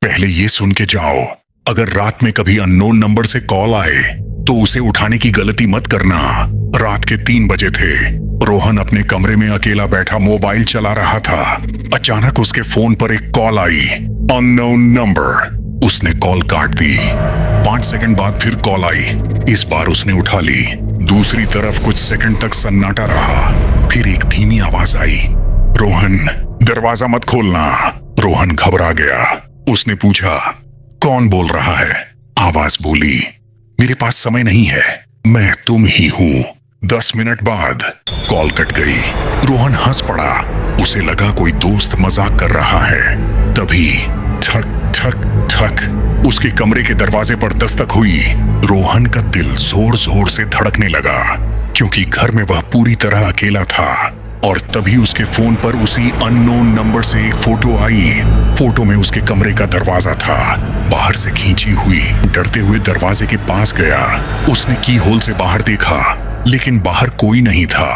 पहले ये सुन के जाओ, अगर रात में कभी अननोन नंबर से कॉल आए तो उसे उठाने की गलती मत करना। रात के 3 बजे थे। रोहन अपने कमरे में अकेला बैठा मोबाइल चला रहा था। अचानक उसके फोन पर एक कॉल आई, अननोन नंबर। उसने कॉल काट दी। 5 सेकंड बाद फिर कॉल आई। इस बार उसने उठा ली। दूसरी तरफ कुछ सेकंड तक सन्नाटा रहा। फिर एक धीमी आवाज आई, रोहन दरवाजा मत खोलना। रोहन घबरा गया। उसने पूछा, कौन बोल रहा है? आवाज बोली, मेरे पास समय नहीं है, मैं तुम ही हूं। 10 मिनट बाद कॉल कट गई। रोहन हंस पड़ा। उसे लगा कोई दोस्त मजाक कर रहा है। तभी ठक ठक ठक उसके कमरे के दरवाजे पर दस्तक हुई। रोहन का दिल जोर जोर से धड़कने लगा, क्योंकि घर में वह पूरी तरह अकेला था। और तभी उसके फोन पर उसी अननोन नंबर से एक फोटो आई। फोटो में उसके कमरे का दरवाजा था, बाहर से खींची हुई। डरते हुए दरवाजे के पास गया। उसने की होल से बाहर देखा, लेकिन बाहर कोई नहीं था।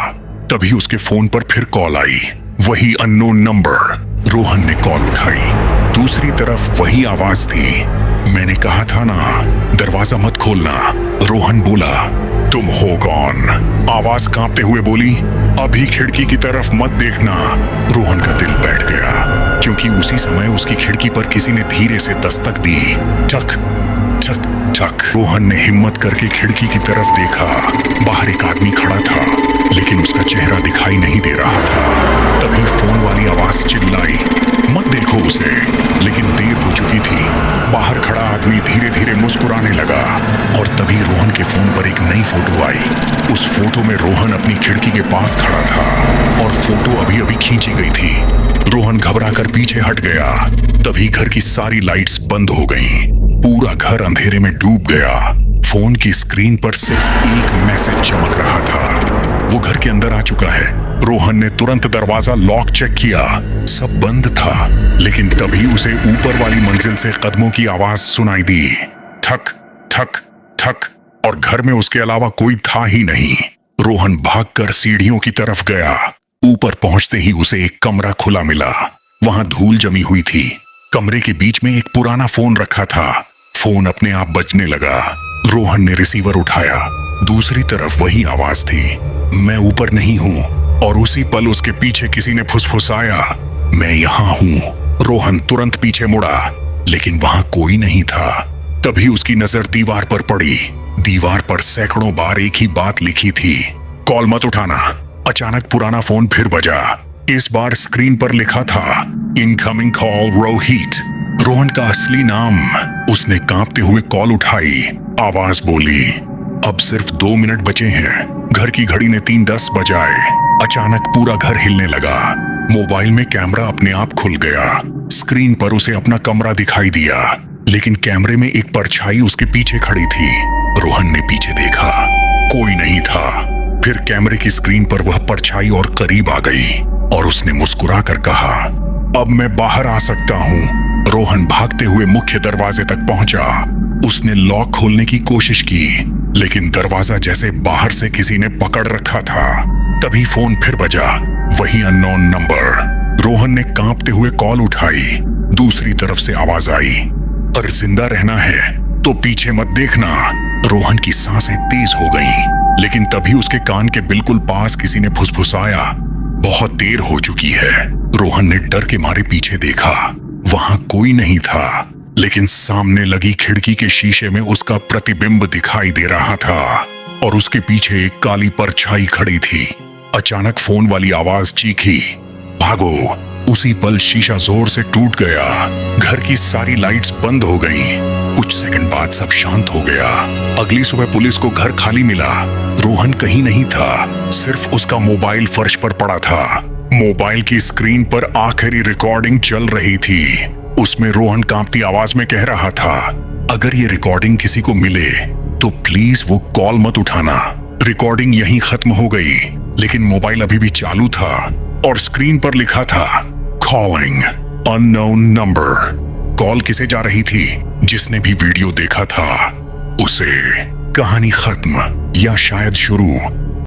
तभी उसके फोन पर फिर कॉल आई, वही अननोन नंबर। रोहन ने कॉल उठाई। दूसरी तरफ वही आवाज थी, मैंने कहा था ना, दरवाजा मत खोलना। रोहन बोला, तुम हो कौन? आवाज कांपते हुए बोली, अभी खिड़की की तरफ मत देखना। रोहन का दिल बैठ गया, क्योंकि उसी समय उसकी खिड़की पर किसी ने धीरे से दस्तक दी। ठक ठक ठक। रोहन ने हिम्मत करके खिड़की की तरफ देखा। बाहर एक आदमी खड़ा था, लेकिन उसका चेहरा दिखाई नहीं दे रहा था। तभी फोन वाली आवाज चिल्लाई, मत देखो उसे। लेकिन देर हो चुकी थी। बाहर खड़ा आदमी धीरे धीरे मुस्कुराने लगा। और तभी रोहन के फोन पर एक नई फोटो आई। उस फोटो में रोहन अपनी खिड़की के पास खड़ा था, और फोटो अभी अभी खींची गई थी। रोहन घबराकर पीछे हट गया। तभी घर की सारी लाइट्स बंद हो गईं। पूरा घर अंधेरे में डूब गया। फोन की स्क्रीन पर सिर्फ एक मैसेज चमक रहा था, वो घर के अंदर आ चुका है। रोहन ने तुरंत दरवाजा लॉक चेक किया, सब बंद था। लेकिन तभी उसे ऊपर वाली मंजिल से कदमों की आवाज सुनाई दी, ठक ठक ठक। और घर में उसके अलावा कोई था ही नहीं। रोहन भागकर सीढ़ियों की तरफ गया। ऊपर पहुंचते ही उसे एक कमरा खुला मिला। वहां धूल जमी हुई थी। कमरे के बीच में एक पुराना फोन रखा था। फोन अपने आप बजने लगा। रोहन ने रिसीवर उठाया। दूसरी तरफ वही आवाज थी, मैं ऊपर नहीं हूं। और उसी पल उसके पीछे किसी ने फुसफुसाया, मैं यहां हूं। रोहन तुरंत पीछे मुड़ा, लेकिन वहां कोई नहीं था। तभी उसकी नजर दीवार पर पड़ी। दीवार पर सैकड़ों बार एक ही बात लिखी थी, कॉल मत उठाना। अचानक पुराना फोन फिर बजा। इस बार स्क्रीन पर लिखा था, इनकमिंग कॉल रोहित। रोहन का असली नाम। उसने कांपते हुए कॉल उठाई। आवाज बोली, अब सिर्फ 2 मिनट बचे हैं। घर की घड़ी ने 3:10 बजाए। अचानक पूरा घर हिलने लगा। मोबाइल में कैमरा अपने आप खुल गया। स्क्रीन पर उसे अपना कमरा दिखाई दिया, लेकिन कैमरे में एक परछाई उसके पीछे खड़ी थी। रोहन ने पीछे देखा, कोई नहीं था। फिर कैमरे की स्क्रीन पर वह परछाई और करीब आ गई, और उसने मुस्कुरा कर कहा, अब मैं बाहर आ सकता हूँ। रोहन भागते हुए मुख्य दरवाजे तक पहुंचा। उसने लॉक खोलने की कोशिश की, लेकिन दरवाजा जैसे बाहर से किसी ने पकड़ रखा था। तभी फोन फिर बजा, वही अननोन नंबर। रोहन ने कांपते हुए कॉल उठाई। दूसरी तरफ से आवाज आई, अगर जिंदा रहना है तो पीछे मत देखना। रोहन की सांसें तेज हो गईं, लेकिन तभी उसके कान के बिल्कुल पास किसी ने फुसफुसाया, बहुत देर हो चुकी है। रोहन ने डर के मारे पीछे देखा। वहां कोई नहीं था, लेकिन सामने लगी खिड़की के शीशे में उसका प्रतिबिंब दिखाई दे रहा था, और उसके पीछे एक काली परछाई खड़ी थी। अचानक फोन वाली आवाज चीखी, भागो। उसी पल शीशा जोर से टूट गया। घर की सारी लाइट्स बंद हो गईं। कुछ सेकंड बाद सब शांत हो गया। अगली सुबह पुलिस को घर खाली मिला। रोहन कहीं नहीं था, सिर्फ उसका मोबाइल फर्श पर पड़ा था। मोबाइल की स्क्रीन पर आखिरी रिकॉर्डिंग चल रही थी। उसमें रोहन कांपती आवाज में कह रहा था, अगर ये रिकॉर्डिंग किसी को मिले तो प्लीज वो कॉल मत उठाना। रिकॉर्डिंग यहीं खत्म हो गई, लेकिन मोबाइल अभी भी चालू था, और स्क्रीन पर लिखा था, कॉलिंग अननोन नंबर। कॉल किसे जा रही थी? जिसने भी वीडियो देखा था उसे। कहानी खत्म, या शायद शुरू।